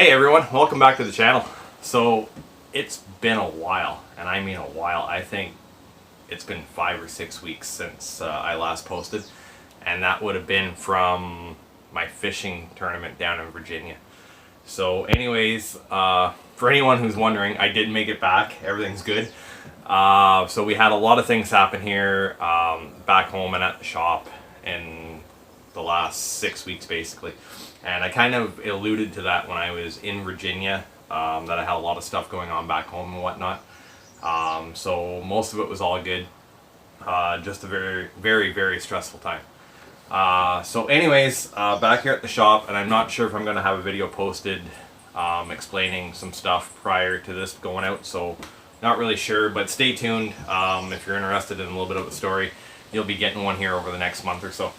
Hey everyone, welcome back to the channel. So it's been a while, and I mean a while. I think it's been 5 or 6 weeks since I last posted, and that would have been from my fishing tournament down in Virginia. So anyways, for anyone who's wondering, I did make it back. Everything's good. So we had a lot of things happen here back home and at the shop in the last 6 weeks basically. And I kind of alluded to that when I was in Virginia, that I had a lot of stuff going on back home and whatnot. So most of it was all good. Just a very stressful time. So anyways, back here at the shop, and I'm not sure if I'm going to have a video posted explaining some stuff prior to this going out, so not really sure, but stay tuned. If you're interested in a little bit of the story, you'll be getting one here over the next month or so.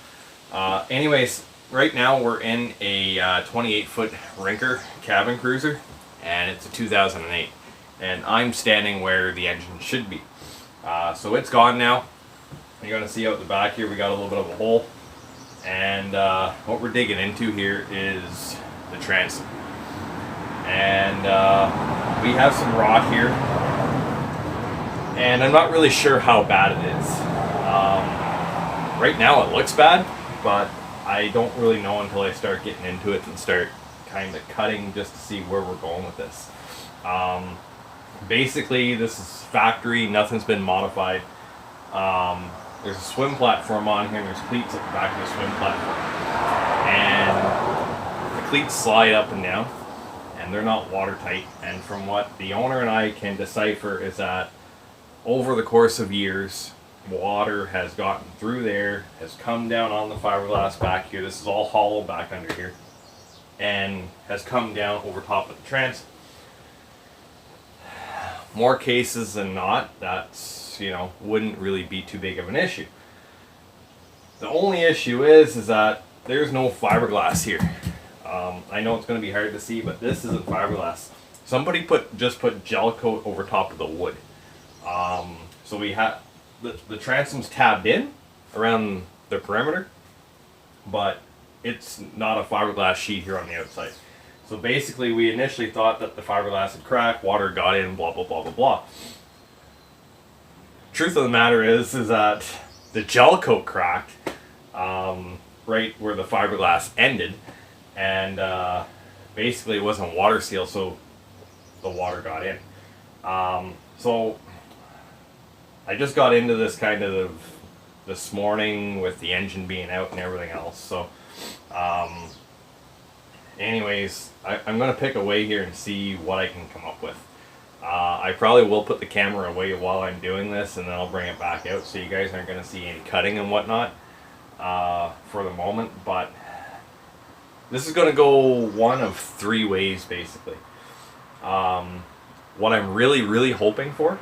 Anyways, right now we're in a 28-foot Rinker cabin cruiser, and it's a 2008, and I'm standing where the engine should be. So it's gone now. You're going to see out the back here we got a little bit of a hole, and what we're digging into here is the transom. And we have some rot here, and I'm not really sure how bad it is. Right now it looks bad, but I don't really know until I start getting into it and start kind of cutting just to see where we're going with this. Basically, this is factory, nothing's been modified. There's a swim platform on here, and there's cleats at the back of the swim platform. And the cleats slide up and down, and they're not watertight. And from what the owner and I can decipher is that over the course of years, water has gotten through there, has come down on the fiberglass back here. This is all hollow back under here, and has come down over top of the transom. More cases than not, that's, you know, wouldn't really be too big of an issue. The only issue is that there's no fiberglass here. I know it's going to be hard to see, but this isn't fiberglass. Somebody just put gel coat over top of the wood. So we have the transom's tabbed in around the perimeter, but it's not a fiberglass sheet here on the outside. So basically we initially thought that the fiberglass had cracked, water got in, blah blah blah blah blah. Truth of the matter is that the gel coat cracked right where the fiberglass ended, and basically it wasn't water sealed, so the water got in. So I just got into this kind of this morning with the engine being out and everything else. So anyways, I'm going to pick away here and see what I can come up with. I probably will put the camera away while I'm doing this, and then I'll bring it back out, so you guys aren't going to see any cutting and whatnot for the moment. But this is going to go one of 3 ways basically. What I'm really hoping for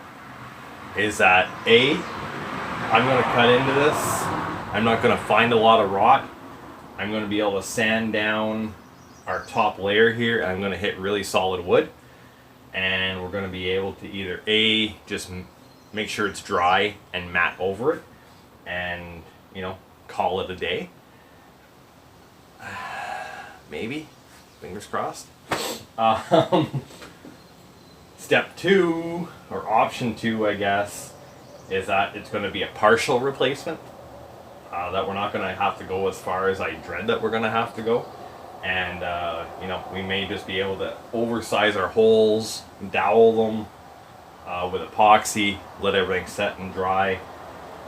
is that A, I'm going to cut into this. I'm not going to find a lot of rot. I'm going to be able to sand down our top layer here, and I'm going to hit really solid wood. And we're going to be able to either A, just make sure it's dry and matte over it, and, you know, call it a day. Maybe. Fingers crossed. Step 2, or option 2, I guess, is that it's going to be a partial replacement. That we're not going to have to go as far as I dread that we're going to have to go. And, you know, we may just be able to oversize our holes, dowel them with epoxy, let everything set and dry,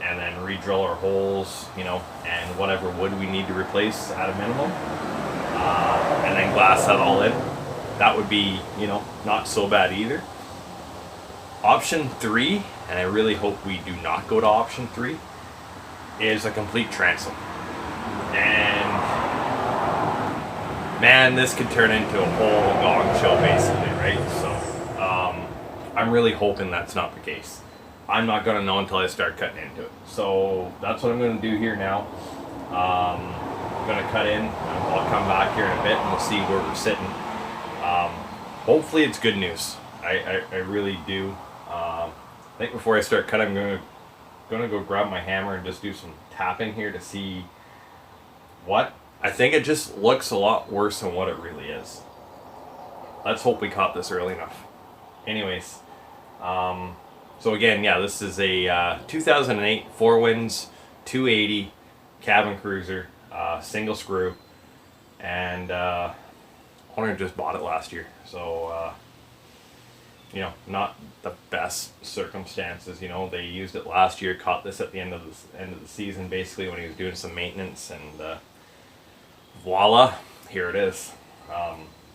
and then re-drill our holes, you know, and whatever wood we need to replace at a minimum. And then glass that all in. That would be, you know, not so bad either. Option 3, and I really hope we do not go to option 3, is a complete transom. And man, this could turn into a whole gong show basically, right? So I'm really hoping that's not the case. I'm not going to know until I start cutting into it. So that's what I'm going to do here now. I'm going to cut in. I'll come back here in a bit and we'll see where we're sitting. Hopefully it's good news. I really do. I think before I start cutting, I'm going to go grab my hammer and just do some tapping here to see what. I think it just looks a lot worse than what it really is. let's hope we caught this early enough. Anyways, so again, yeah, this is a 2008 Four Winds 280 cabin cruiser, single screw, and owner just bought it last year, so you know, not the best circumstances. You know, they used it last year, caught this at the end of the season, basically when he was doing some maintenance, and voila, here it is.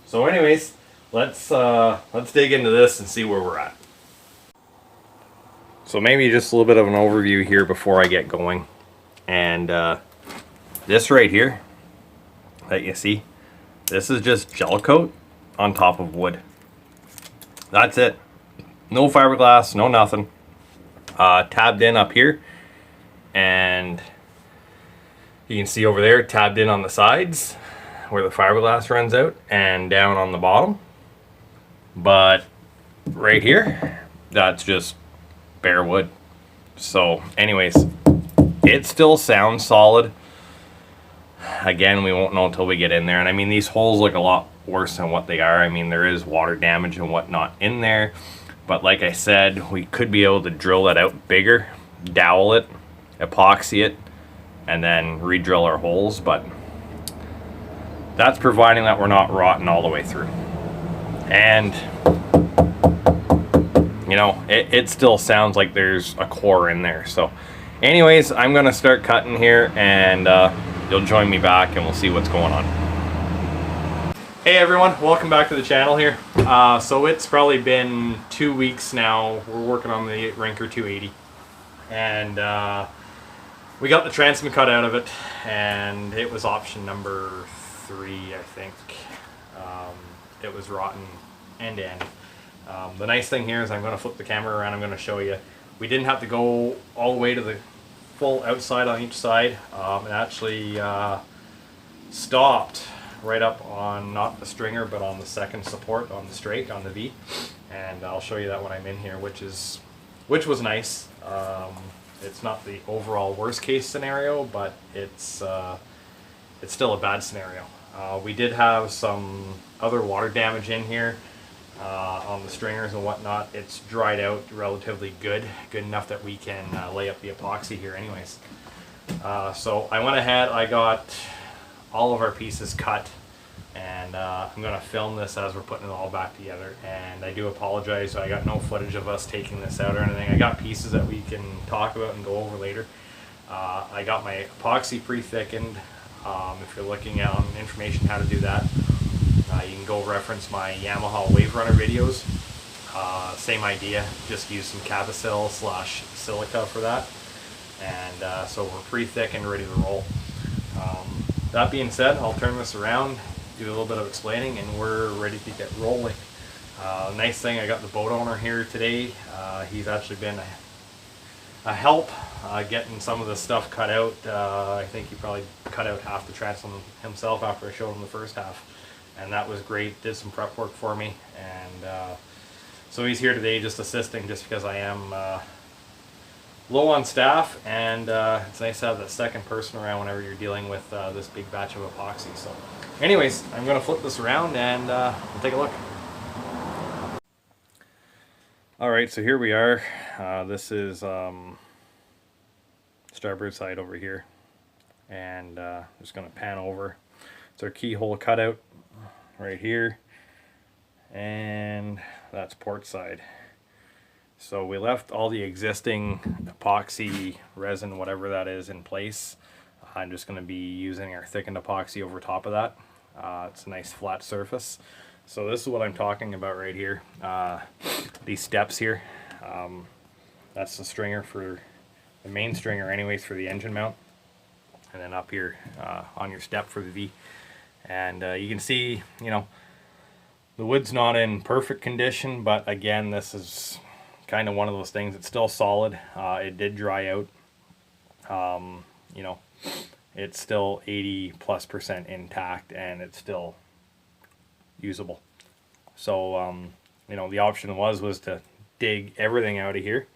So anyways, let's dig into this and see where we're at. So maybe just a little bit of an overview here before I get going. And this right here that you see, this is just gel coat on top of wood. That's it. No fiberglass, no nothing. Tabbed in up here, and you can see over there tabbed in on the sides where the fiberglass runs out, and down on the bottom. But right here, that's just bare wood. So anyways, it still sounds solid. Again, we won't know until we get in there. And I mean, these holes look a lot worse than what they are. I mean, there is water damage and whatnot in there, but like I said, we could be able to drill that out bigger, dowel it, epoxy it, and then re-drill our holes. But that's providing that we're not rotting all the way through. And you know, it still sounds like there's a core in there. So anyways, I'm gonna start cutting here, and you'll join me back and we'll see what's going on. Hey everyone, welcome back to the channel here. So it's probably been 2 weeks now. We're working on the Rinker 280, and we got the transom cut out of it, and it was option number 3, I think. It was rotten end to end. The nice thing here is I'm going to flip the camera around. I'm going to show you. We didn't have to go all the way to the full outside on each side. It actually stopped right up on not the stringer but on the second support on the strake on the V, and I'll show you that when I'm in here, which was nice. It's not the overall worst case scenario, but it's still a bad scenario. We did have some other water damage in here on the stringers and whatnot. It's dried out relatively good enough that we can lay up the epoxy here anyways. So I went ahead, I got all of our pieces cut, and I'm going to film this as we're putting it all back together. And I do apologize, I got no footage of us taking this out or anything. I got pieces that we can talk about and go over later. I got my epoxy pre-thickened. If you're looking at information how to do that, you can go reference my Yamaha Waverunner videos. Same idea, just use some Cavasil / silica for that. And so we're pre-thickened, ready to roll. That being said, I'll turn this around, do a little bit of explaining, and we're ready to get rolling. Nice thing, I got the boat owner here today. He's actually been a help getting some of the stuff cut out. I think he probably cut out half the transom himself after I showed him the first half, and that was great. Did some prep work for me, and so he's here today just assisting, just because I am low on staff, and it's nice to have that second person around whenever you're dealing with this big batch of epoxy. So anyways, I'm going to flip this around, and we'll take a look. Alright, so here we are. This is starboard side over here, and I'm just going to pan over. It's our keyhole cutout right here, and that's port side. So we left all the existing epoxy, resin, whatever that is, in place. I'm just going to be using our thickened epoxy over top of that. It's a nice flat surface. So this is what I'm talking about right here. These steps here, that's the stringer for the main stringer anyways for the engine mount. And then up here on your step for the V. And you can see, you know, the wood's not in perfect condition, but again, this is kind of one of those things. It's still solid. It did dry out. You know, it's still 80+% intact, and it's still usable. So you know, the option was to dig everything out of here,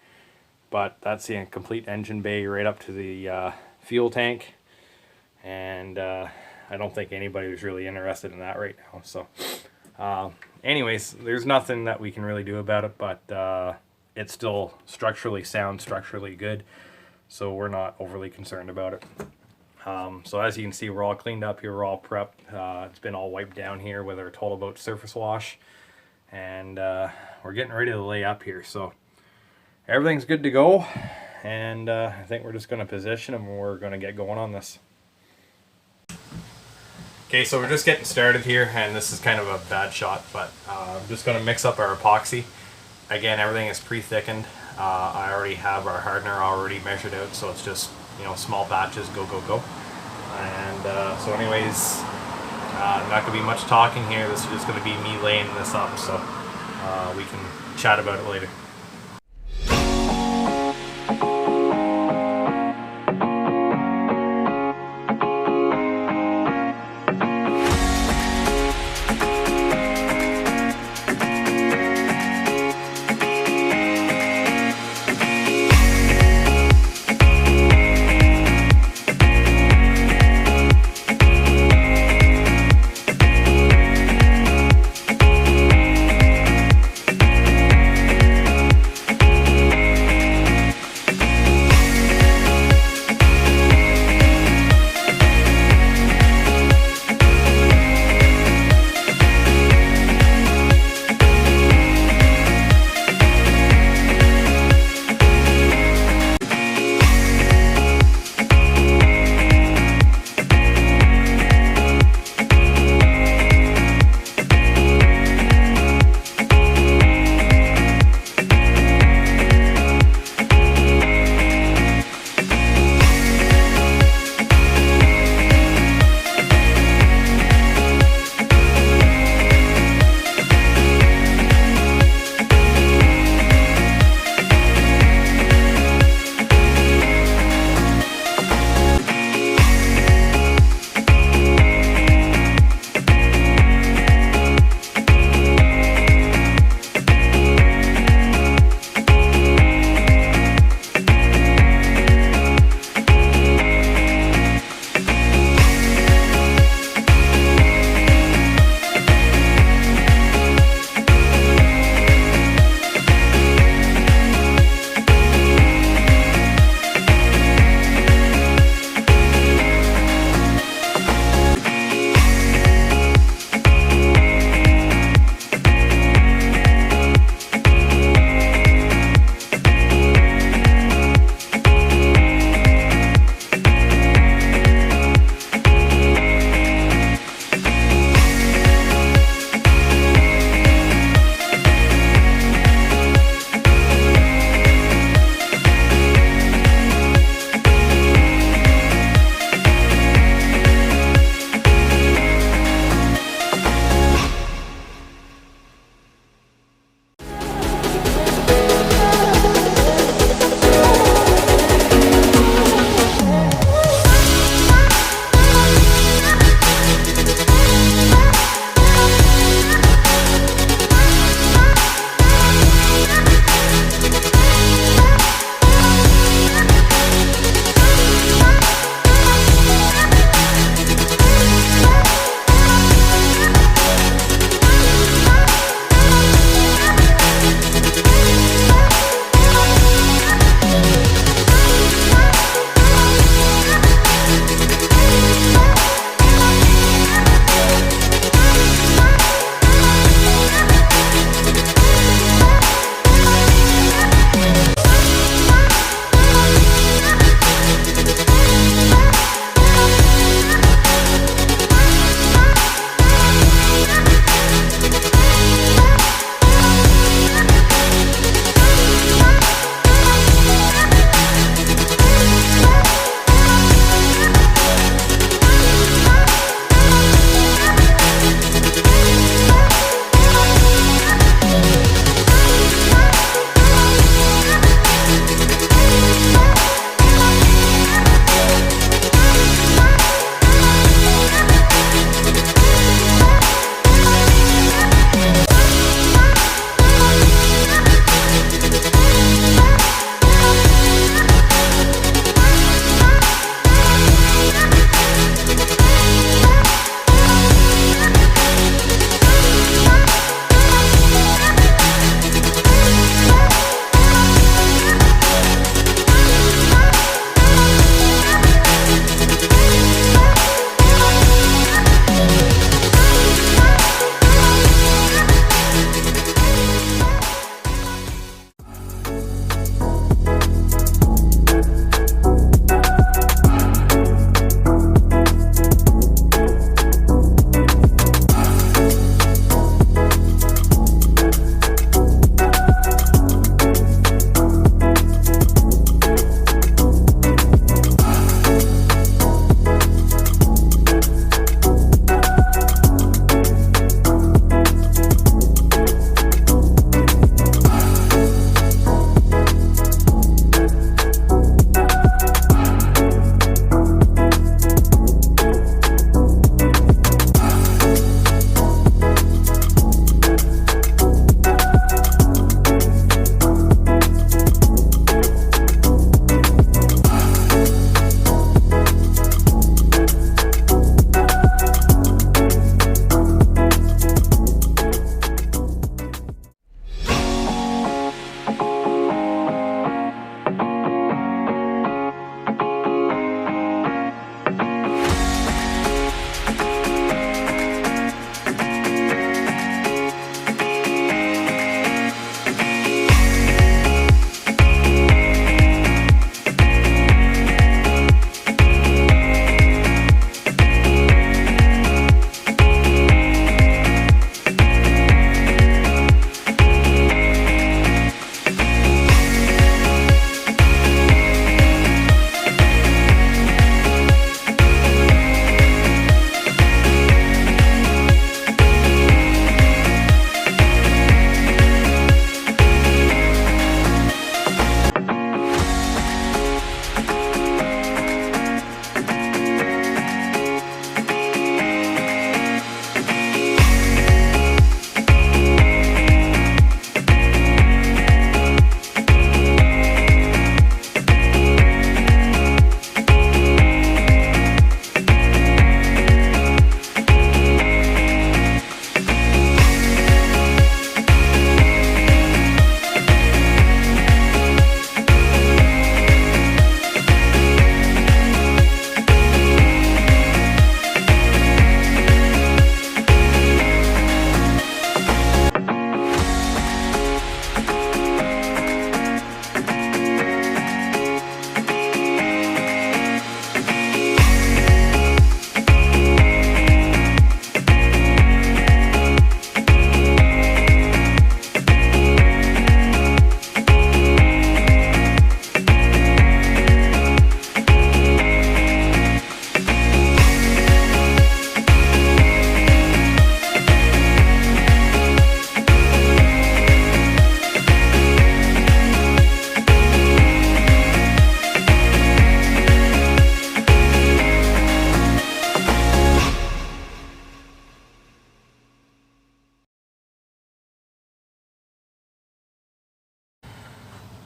but that's the complete engine bay right up to the fuel tank, and I don't think anybody was really interested in that right now. So Anyways, there's nothing that we can really do about it, but it's still structurally sound, structurally good, so we're not overly concerned about it. So as you can see, we're all cleaned up here, we're all prepped. It's been all wiped down here with our Total Boat surface wash, and we're getting ready to lay up here. So everything's good to go, and I think we're just going to position and we're going to get going on this. Okay, so we're just getting started here, and this is kind of a bad shot, but I'm just going to mix up our epoxy. Again, everything is pre-thickened. I already have our hardener already measured out, so it's just, you know, small batches, go, go, go. And so anyways, not going to be much talking here. This is just going to be me laying this up, so we can chat about it later.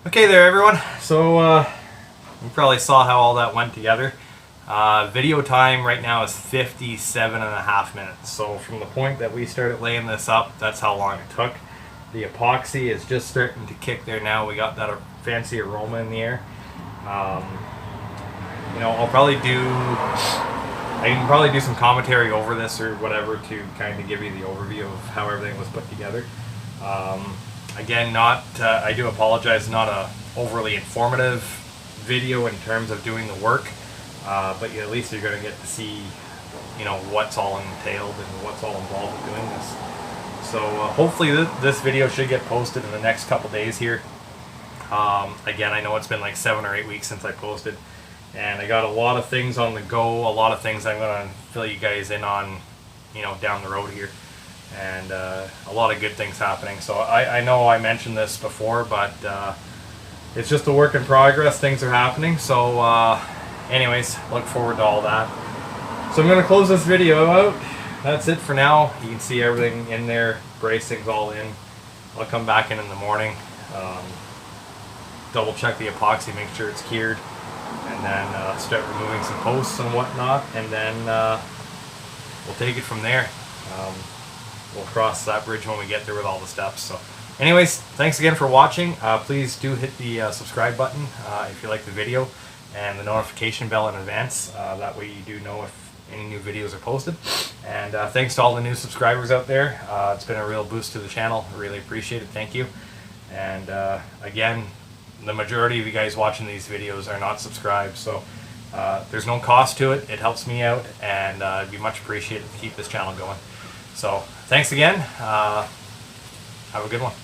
Okay there everyone, so you probably saw how all that went together. Video time right now is 57.5 minutes. So from the point that we started laying this up, that's how long it took. The epoxy is just starting to kick there now. We got that fancy aroma in the air. You know, I can probably do some commentary over this or whatever to kind of give you the overview of how everything was put together. Again, I do apologize, not a overly informative video in terms of doing the work, but at least you're going to get to see, you know, what's all entailed and what's all involved with doing this. So hopefully this video should get posted in the next couple days here. Again, I know it's been like 7 or 8 weeks since I posted, and I got a lot of things on the go, a lot of things I'm going to fill you guys in on, you know, down the road here. And a lot of good things happening. So I know I mentioned this before, but it's just a work in progress. Things are happening. So anyways, look forward to all that. So I'm going to close this video out. That's it for now. You can see everything in there, bracing's all in. I'll come back in the morning, double check the epoxy, make sure it's cured, and then start removing some posts and whatnot, and then we'll take it from there. We'll cross that bridge when we get there with all the steps. So anyways, thanks again for watching. Please do hit the subscribe button if you like the video, and the notification bell in advance. That way you do know if any new videos are posted. And thanks to all the new subscribers out there. It's been a real boost to the channel. I really appreciate it. Thank you. And again, the majority of you guys watching these videos are not subscribed, so there's no cost to it. It helps me out, and it'd be much appreciated to keep this channel going. So thanks again. Have a good one.